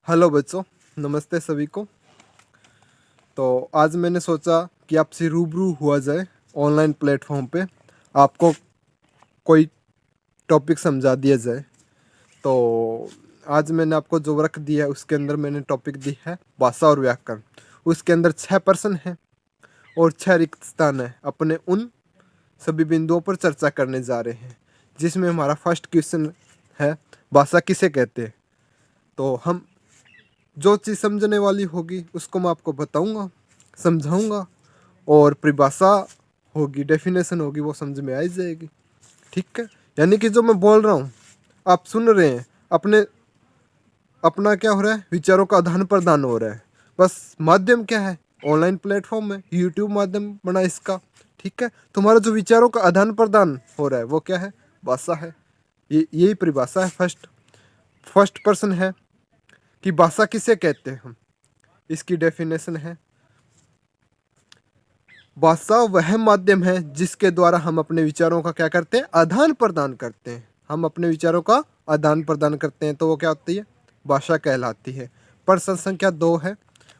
Hello बच्चों, नमस्ते सभी को। तो आज मैंने सोचा कि आपसे रूबरू हुआ जाए ऑनलाइन प्लेटफॉर्म पे, आपको कोई टॉपिक समझा दिया जाए। तो आज मैंने आपको जो वर्क दिया है उसके अंदर मैंने टॉपिक दी है भाषा और व्याकरण। उसके अंदर 6 प्रश्न हैं और 6 रिक्त स्थान है। अपने उन सभी बिंदुओं पर चर्चा करने जा रहे हैं, जिसमें हमारा फर्स्ट क्वेश्चन है भाषा किसे कहते हैं। तो हम जो चीज़ समझने वाली होगी उसको मैं आपको बताऊंगा, समझाऊंगा, और परिभाषा होगी, डेफिनेशन होगी, वो समझ में आ ही जाएगी। ठीक है, यानी कि जो मैं बोल रहा हूँ आप सुन रहे हैं, अपने अपना क्या हो रहा है, विचारों का आदान प्रदान हो रहा है। बस माध्यम क्या है, ऑनलाइन प्लेटफॉर्म है, यूट्यूब माध्यम बना इसका। ठीक है, तुम्हारा जो विचारों का आदान प्रदान हो रहा है वो क्या है, भाषा है। यही परिभाषा है। फर्स्ट पर्सन है कि भाषा किसे कहते हैं हम, इसकी डेफिनेशन है भाषा वह माध्यम है जिसके द्वारा हम अपने विचारों का क्या करते हैं, आदान प्रदान करते हैं। हम अपने विचारों का आदान प्रदान करते हैं तो वो क्या होती है, भाषा कहलाती है। प्रश्न संख्या 2 है,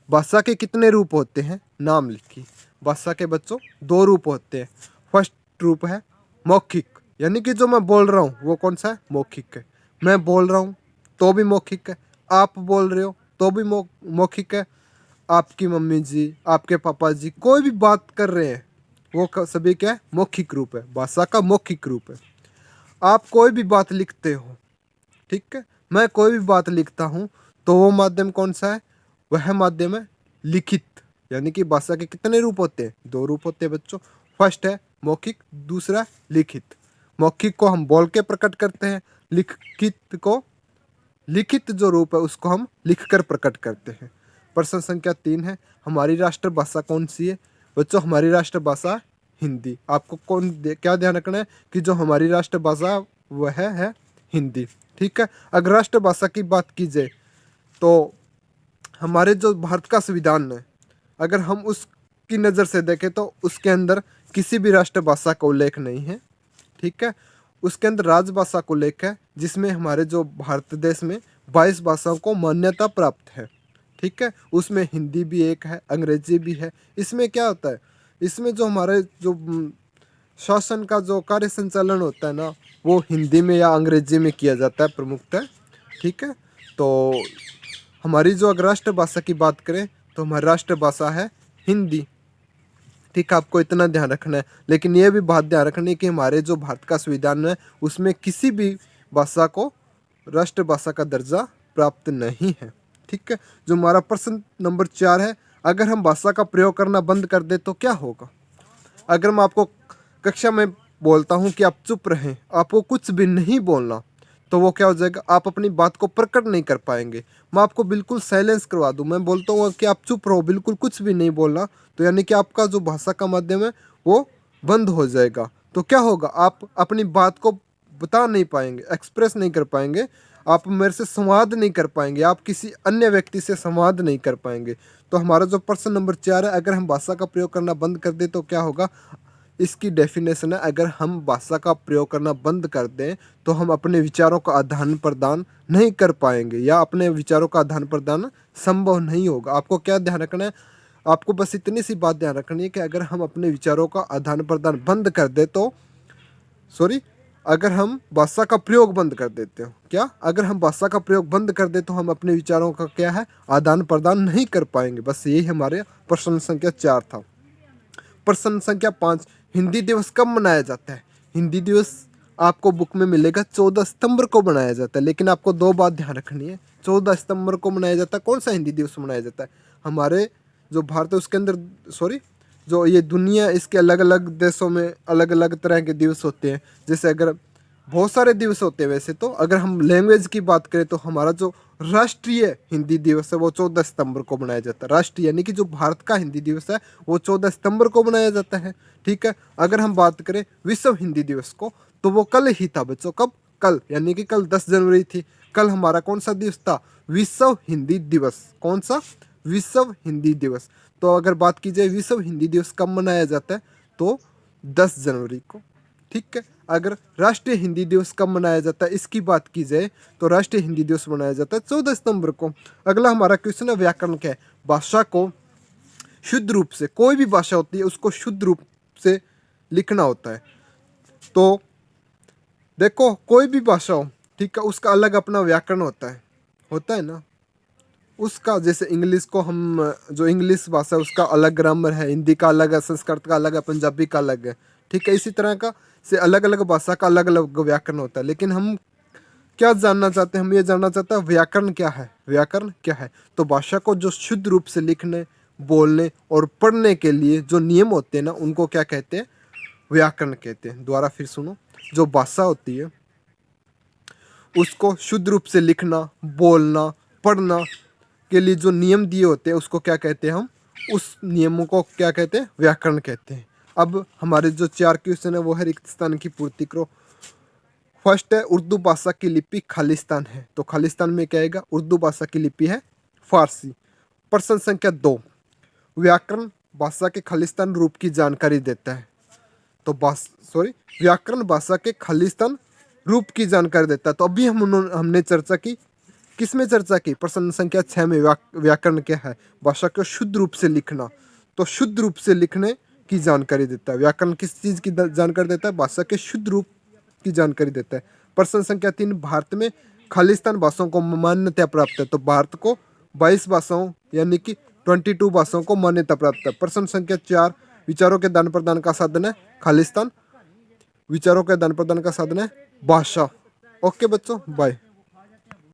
भाषा के कितने रूप होते हैं, नाम लिखिए। भाषा के बच्चों 2 रूप होते हैं। फर्स्ट रूप है मौखिक, यानी कि जो मैं बोल रहा हूँ वो कौन सा है, मौखिक है। मैं बोल रहा हूँ तो भी मौखिक है, आप बोल रहे हो तो भी मौखिक है। आपकी मम्मी जी, आपके पापा जी कोई भी बात कर रहे हैं, वो सभी क्या है, मौखिक रूप है, भाषा का मौखिक रूप है। आप कोई भी बात लिखते हो, ठीक है, मैं कोई भी बात लिखता हूँ, तो वो माध्यम कौन सा है, वह माध्यम है लिखित। यानी कि भाषा के कितने रूप होते हैं, 2 रूप होते हैं बच्चों। फर्स्ट है मौखिक, दूसरा है लिखित। मौखिक को हम बोल के प्रकट करते हैं, लिखित जो रूप है उसको हम लिखकर प्रकट करते हैं। प्रश्न संख्या 3 है, हमारी राष्ट्रभाषा कौन सी है। बच्चों हमारी राष्ट्रभाषा हिंदी। आपको क्या ध्यान रखना है कि जो हमारी राष्ट्रभाषा वह है हिंदी। ठीक है, अगर राष्ट्रभाषा की बात की जाए तो हमारे जो भारत का संविधान है, अगर हम उसकी नज़र से देखें तो उसके अंदर किसी भी राष्ट्रभाषा का उल्लेख नहीं है। ठीक है, उसके अंदर राजभाषा को उल्लेख है, जिसमें हमारे जो भारत देश में 22 भाषाओं को मान्यता प्राप्त है। ठीक है, उसमें हिंदी भी एक है, अंग्रेजी भी है। इसमें क्या होता है, इसमें जो हमारे जो शासन का जो कार्य संचालन होता है ना, वो हिंदी में या अंग्रेजी में किया जाता है प्रमुखतः। ठीक है, तो हमारी जो अगर राष्ट्रभाषा की बात करें तो हमारी राष्ट्रभाषा है हिंदी। ठीक है, आपको इतना ध्यान रखना है। लेकिन ये भी बात ध्यान रखनी है कि हमारे जो भारत का संविधान है उसमें किसी भी भाषा को राष्ट्रभाषा का दर्जा प्राप्त नहीं है। ठीक है, जो हमारा प्रश्न नंबर 4 है, अगर हम भाषा का प्रयोग करना बंद कर दे तो क्या होगा। अगर मैं आपको कक्षा में बोलता हूँ कि आप चुप रहें, आपको कुछ भी नहीं बोलना, तो वो क्या हो जाएगा, आप अपनी बात को प्रकट नहीं कर पाएंगे। मैं आपको बिल्कुल साइलेंस करवा दूँ, मैं बोलता हूँ कि आप चुप रहो, बिल्कुल कुछ भी नहीं बोलना, तो यानी कि आपका जो भाषा का माध्यम है वो बंद हो जाएगा। तो क्या होगा, आप अपनी बात को बता नहीं पाएंगे, एक्सप्रेस नहीं कर पाएंगे, आप मेरे से संवाद नहीं कर पाएंगे, आप किसी अन्य व्यक्ति से संवाद नहीं कर पाएंगे। तो हमारा जो प्रश्न नंबर 4 है, अगर हम भाषा का प्रयोग करना बंद कर दें तो क्या होगा, इसकी डेफिनेशन है, अगर हम भाषा का प्रयोग करना बंद कर दें तो हम अपने विचारों का आदान प्रदान नहीं कर पाएंगे, या अपने विचारों का आदान प्रदान संभव नहीं होगा। आपको क्या ध्यान रखना है, आपको बस इतनी सी बात ध्यान रखनी है कि अगर हम अपने विचारों का आदान प्रदान बंद कर दे तो अगर हम भाषा का प्रयोग बंद कर देते हो, क्या अगर हम भाषा का प्रयोग बंद कर दे तो हम अपने विचारों का क्या है, आदान प्रदान नहीं कर पाएंगे। बस यही हमारे प्रश्न संख्या 4 था। प्रश्न संख्या 5, हिंदी दिवस कब मनाया जाता है। हिंदी दिवस आपको बुक में मिलेगा 14 सितंबर को मनाया जाता है। लेकिन आपको 2 बात ध्यान रखनी है, 14 सितंबर को मनाया जाता है। कौन सा हिंदी दिवस मनाया जाता है, हमारे जो भारत है उसके अंदर, जो ये दुनिया, इसके अलग अलग देशों में अलग अलग तरह के दिवस होते हैं। जैसे अगर बहुत सारे दिवस होते हैं वैसे तो, अगर हम लैंग्वेज की बात करें तो हमारा जो राष्ट्रीय हिंदी दिवस है वो 14 सितंबर को मनाया जाता है। राष्ट्रीय यानी कि जो भारत का हिंदी दिवस है वो 14 सितंबर को मनाया जाता है। ठीक है, अगर हम बात करें विश्व हिंदी दिवस को तो वो कल ही था बच्चों। कब, कल, यानी कि कल 10 जनवरी थी। कल हमारा कौन सा दिवस था, विश्व हिंदी दिवस। कौन सा, विश्व हिंदी दिवस। तो अगर बात की जाए विश्व हिंदी दिवस कब मनाया जाता है तो 10 जनवरी को। ठीक है। अगर राष्ट्रीय हिंदी दिवस कब मनाया जाता है इसकी बात की जाए तो राष्ट्रीय हिंदी दिवस मनाया जाता है 14 सितंबर को। अगला हमारा क्वेश्चन है व्याकरण क्या है। भाषा को शुद्ध रूप से, कोई भी भाषा होती है उसको शुद्ध रूप से लिखना होता है। तो देखो कोई भी भाषा हो, ठीक है, उसका अलग अपना व्याकरण होता है ना उसका। जैसे इंग्लिश को हम, जो इंग्लिश भाषा है उसका अलग ग्रामर है, हिंदी का अलग है, संस्कृत का अलग है, पंजाबी का अलग है, ठीक है। इसी तरह का से अलग अलग भाषा का अलग अलग व्याकरण होता है। लेकिन हम क्या जानना चाहते हैं, हम ये जानना चाहते हैं व्याकरण क्या है, व्याकरण क्या है। तो भाषा को जो शुद्ध रूप से लिखने, बोलने और पढ़ने के लिए जो नियम होते हैं ना, उनको क्या कहते हैं, व्याकरण कहते हैं। दोबारा फिर सुनो, जो भाषा होती है उसको शुद्ध रूप से लिखना, बोलना, पढ़ना के लिए जो नियम दिए होते हैं उसको क्या कहते हैं, हम उस नियमों को क्या कहते हैं, व्याकरण कहते हैं। अब हमारे जो 4 क्वेश्चन है वो है रिक्त स्थान की पूर्ति करो। फर्स्ट है उर्दू भाषा की लिपि खालिस्तान है, तो खालिस्तान में क्या आएगा, उर्दू भाषा की लिपि है फारसी। प्रश्न संख्या 2, व्याकरण भाषा के खालिस्तान रूप की जानकारी देता है। तो व्याकरण भाषा के खालिस्तान रूप की जानकारी देता है। तो अभी हमने चर्चा की, किसमें चर्चा की, प्रश्न संख्या 6 में व्याकरण क्या है, भाषा को शुद्ध रूप से लिखना। तो शुद्ध रूप से लिखने की जानकारी देता है। व्याकरण किस चीज़ की जानकारी देता है, भाषा के शुद्ध रूप की जानकारी देता है। प्रश्न संख्या 3, भारत में खालिस्तान भाषाओं को मान्यता प्राप्त है। तो भारत को 22 भाषाओं यानी कि 22 भाषाओं को मान्यता प्राप्त है। प्रश्न संख्या 4, विचारों के आदान प्रदान का साधन है खालिस्तान, विचारों के आदान प्रदान का साधन है भाषा। ओके बच्चों, बाय।